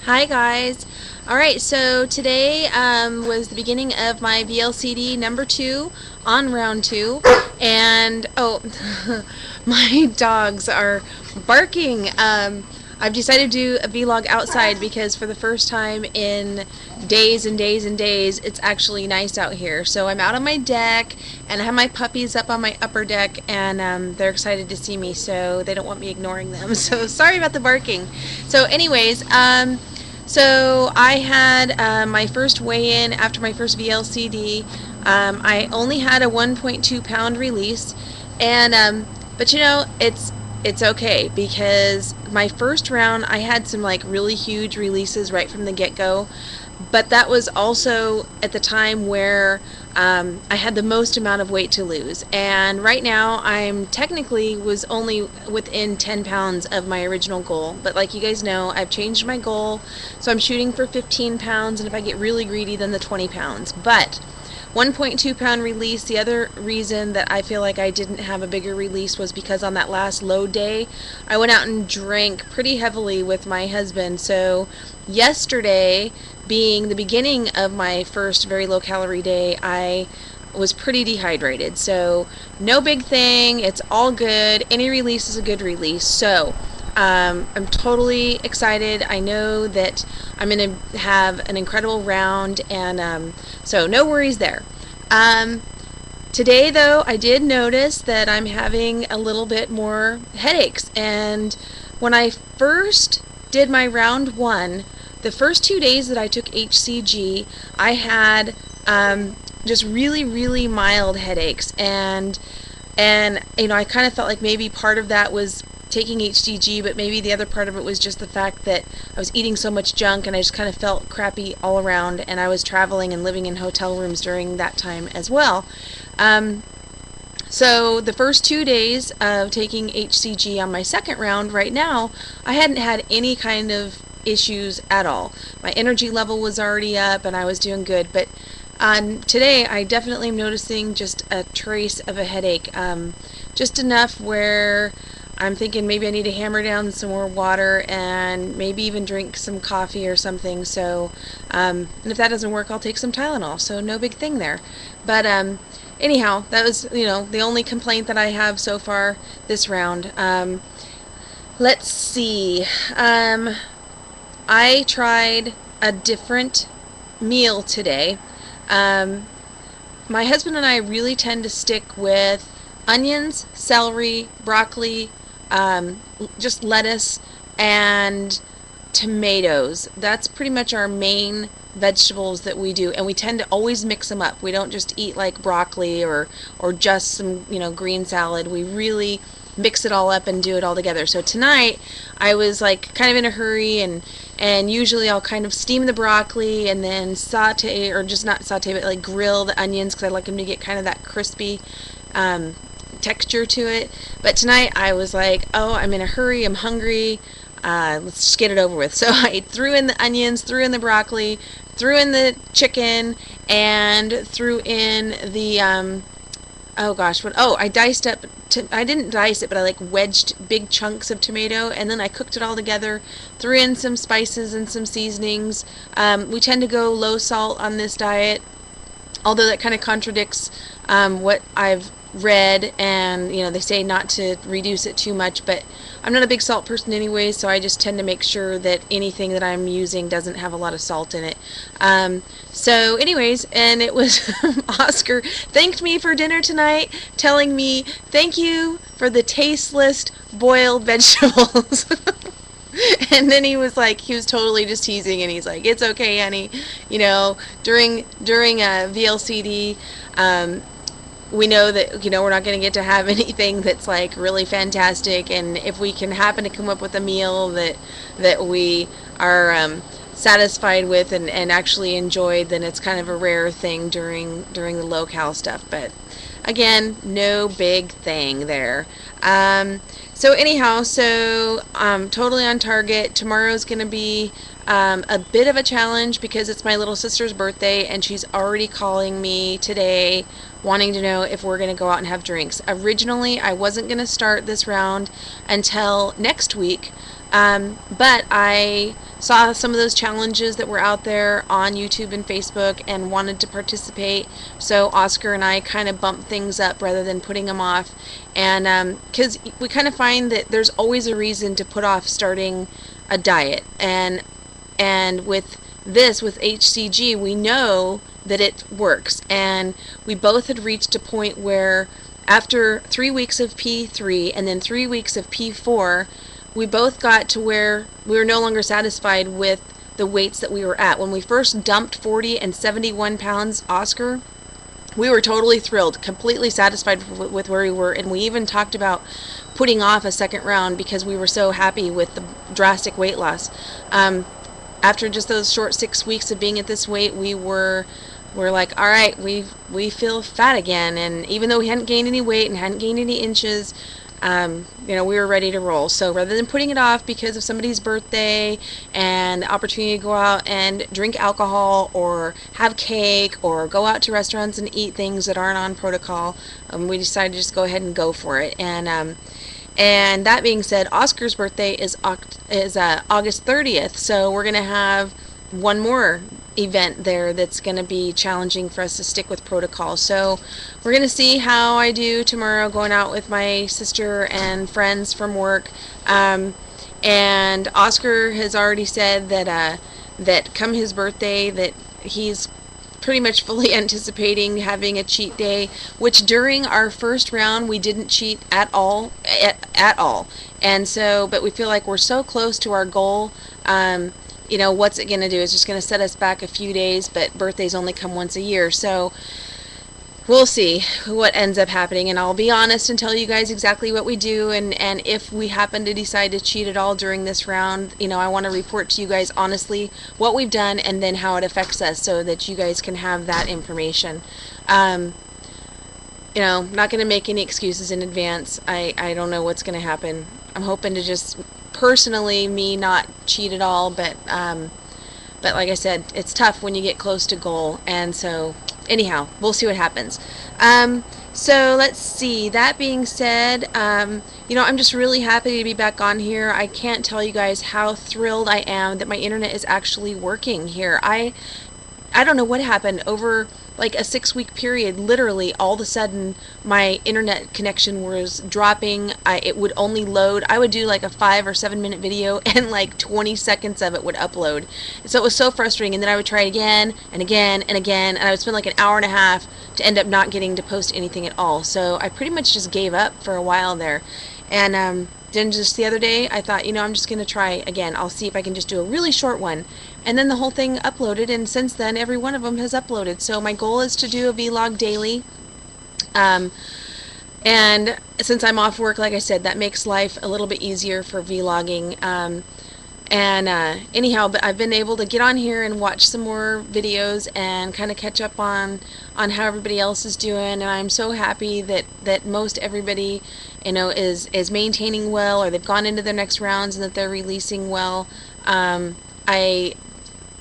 Hi guys. Alright, so today was the beginning of my VLCD number 2 on round 2, and my dogs are barking. I've decided to do a vlog outside because for the first time in days and days and days it's actually nice out here. So I'm out on my deck and I have my puppies up on my upper deck, and they're excited to see me, so they don't want me ignoring them. So sorry about the barking. So anyways, so I had my first weigh-in after my first VLCD. I only had a 1.2 pound release, and but you know, it's okay because my first round I had some like really huge releases right from the get-go, but that was also at the time where I had the most amount of weight to lose, and right now I'm technically was only within 10 pounds of my original goal, but like you guys know, I've changed my goal, so I'm shooting for 15 pounds, and if I get really greedy then the 20 pounds. But 1.2 pound release. The other reason that I feel like I didn't have a bigger release was because on that last load day I went out and drank pretty heavily with my husband. So yesterday, being the beginning of my first very low calorie day, I was pretty dehydrated. So no big thing, it's all good. Any release is a good release. So I'm totally excited. I know that I'm going to have an incredible round, and so no worries there. Um, Today, though, I did notice that I'm having a little bit more headaches, and when I first did my round 1, the first 2 days that I took HCG, I had just really, really mild headaches, and you know, I kind of felt like maybe part of that was taking HCG, but maybe the other part of it was just the fact that I was eating so much junk and I just kind of felt crappy all around, and I was traveling and living in hotel rooms during that time as well. So the first 2 days of taking HCG on my second round right now, I hadn't had any kind of issues at all. My energy level was already up and I was doing good, but today I definitely am noticing just a trace of a headache, just enough where I'm thinking maybe I need to hammer down some more water and maybe even drink some coffee or something. So, and if that doesn't work, I'll take some Tylenol. So no big thing there. But anyhow, that was, you know, the only complaint that I have so far this round. Let's see. I tried a different meal today. My husband and I really tend to stick with onions, celery, broccoli, just lettuce, and tomatoes. That's pretty much our main vegetables that we do, and we tend to always mix them up. We don't just eat like broccoli or just some, you know, green salad. We really mix it all up and do it all together. So tonight I was like kind of in a hurry, and usually I'll kind of steam the broccoli and then saute, or just not saute, but like grill the onions because I like them to get kind of that crispy texture to it. But tonight I was like, oh, I'm in a hurry, I'm hungry, let's just get it over with. So I threw in the onions, threw in the broccoli, threw in the chicken, and threw in the oh gosh, what, oh, I diced up, I didn't dice it, but I like wedged big chunks of tomato, and then I cooked it all together, threw in some spices and some seasonings. We tend to go low salt on this diet, although that kind of contradicts what I've read, and you know, they say not to reduce it too much, but I'm not a big salt person anyway, so I just tend to make sure that anything that I'm using doesn't have a lot of salt in it. So anyways, and it was Oscar thanked me for dinner tonight, telling me thank you for the tasteless boiled vegetables. And then he was like, he was totally just teasing, and he's like, it's okay, honey, you know, during a VLCD, we know that, you know, we're not going to get to have anything that's like really fantastic, and if we can happen to come up with a meal that we are satisfied with and actually enjoyed, then it's kind of a rare thing during the low cal stuff. But again, no big thing there. So anyhow, so totally on target. Tomorrow's going to be a bit of a challenge because it's my little sister's birthday, and she's already calling me today wanting to know if we're going to go out and have drinks. Originally, I wasn't going to start this round until next week, But I saw some of those challenges that were out there on YouTube and Facebook and wanted to participate. So Oscar and I kind of bumped things up rather than putting them off. And because we kind of find that there's always a reason to put off starting a diet. And with this, with HCG, we know that it works. And we both had reached a point where after 3 weeks of P3 and then 3 weeks of P4, we both got to where we were no longer satisfied with the weights that we were at. When we first dumped 40 and 71 pounds, Oscar, we were totally thrilled, completely satisfied with where we were, and we even talked about putting off a second round because we were so happy with the drastic weight loss. After just those short 6 weeks of being at this weight, we're like, all right, we feel fat again, and even though we hadn't gained any weight and hadn't gained any inches, we were ready to roll. So rather than putting it off because of somebody's birthday and the opportunity to go out and drink alcohol or have cake or go out to restaurants and eat things that aren't on protocol, we decided to just go ahead and go for it. And that being said, Oscar's birthday is August 30th, so we're going to have one more event there that's going to be challenging for us to stick with protocol. So we're going to see how I do tomorrow, going out with my sister and friends from work. And Oscar has already said that come his birthday that he's pretty much fully anticipating having a cheat day, which during our first round we didn't cheat at all. And so, but we feel like we're so close to our goal. What's it going to do? It's just going to set us back a few days, but birthdays only come once a year. So we'll see what ends up happening, and I'll be honest and tell you guys exactly what we do, and if we happen to decide to cheat at all during this round, I want to report to you guys honestly what we've done and then how it affects us so that you guys can have that information. Not going to make any excuses in advance. I don't know what's going to happen. I'm hoping to just personally me not cheat at all, but like I said, it's tough when you get close to goal, and so anyhow, we'll see what happens. So let's see. That being said, I'm just really happy to be back on here. I can't tell you guys how thrilled I am that my internet is actually working here. I don't know what happened over like a 6-week period. Literally all of a sudden my internet connection was dropping. It would only load. I would do like a 5 or 7 minute video and like 20 seconds of it would upload. So it was so frustrating, and then I would try it again and again and again, and I would spend like an hour and a half to end up not getting to post anything at all. So I pretty much just gave up for a while there. And then just the other day I thought, I'm just gonna try again. I'll see if I can just do a really short one. And then the whole thing uploaded, and since then every one of them has uploaded. So my goal is to do a vlog daily. And since I'm off work, like I said, that makes life a little bit easier for vlogging. Anyhow, but I've been able to get on here and watch some more videos and kind of catch up on how everybody else is doing, and I'm so happy that most everybody is maintaining well, or they've gone into their next rounds and that they're releasing well. I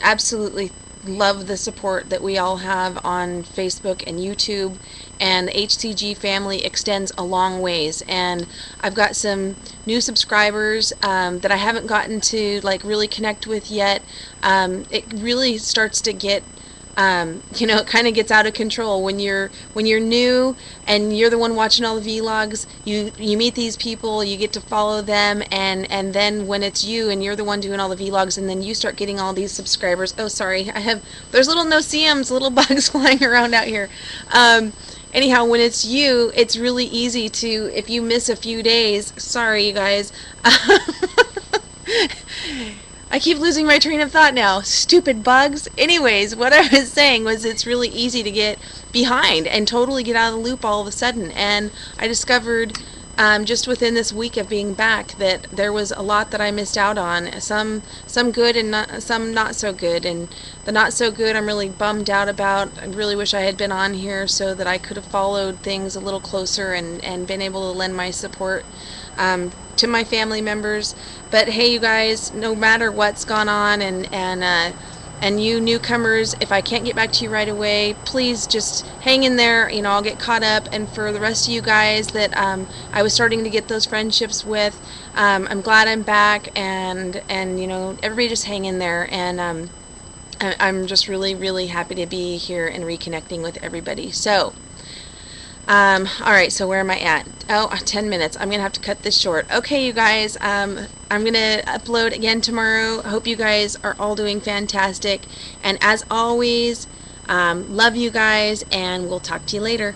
absolutely love the support that we all have on Facebook and YouTube, and the HCG family extends a long ways, and I've got some new subscribers that I haven't gotten to like really connect with yet. It really starts to get it kind of gets out of control when you're new and you're the one watching all the vlogs. You meet these people, you get to follow them, and then when it's you and you're the one doing all the vlogs, and then you start getting all these subscribers. Oh, sorry, there's little no-see-ums, little bugs flying around out here. Anyhow, when it's you, it's really easy to, if you miss a few days, sorry you guys. I keep losing my train of thought now. Stupid bugs. Anyways, what I was saying was it's really easy to get behind and totally get out of the loop all of a sudden. And I discovered just within this week of being back that there was a lot that I missed out on. Some good and some not so good. And the not so good I'm really bummed out about. I really wish I had been on here so that I could have followed things a little closer and been able to lend my support to my family members. But hey, you guys, no matter what's gone on and And you newcomers, if I can't get back to you right away, please just hang in there. You know, I'll get caught up. And for the rest of you guys that I was starting to get those friendships with, I'm glad I'm back. And you know, everybody just hang in there. And I'm just really, really happy to be here and reconnecting with everybody. So, all right, so where am I at? Oh, 10 minutes. I'm going to have to cut this short. Okay, you guys, I'm going to upload again tomorrow. I hope you guys are all doing fantastic. And as always, love you guys, and we'll talk to you later.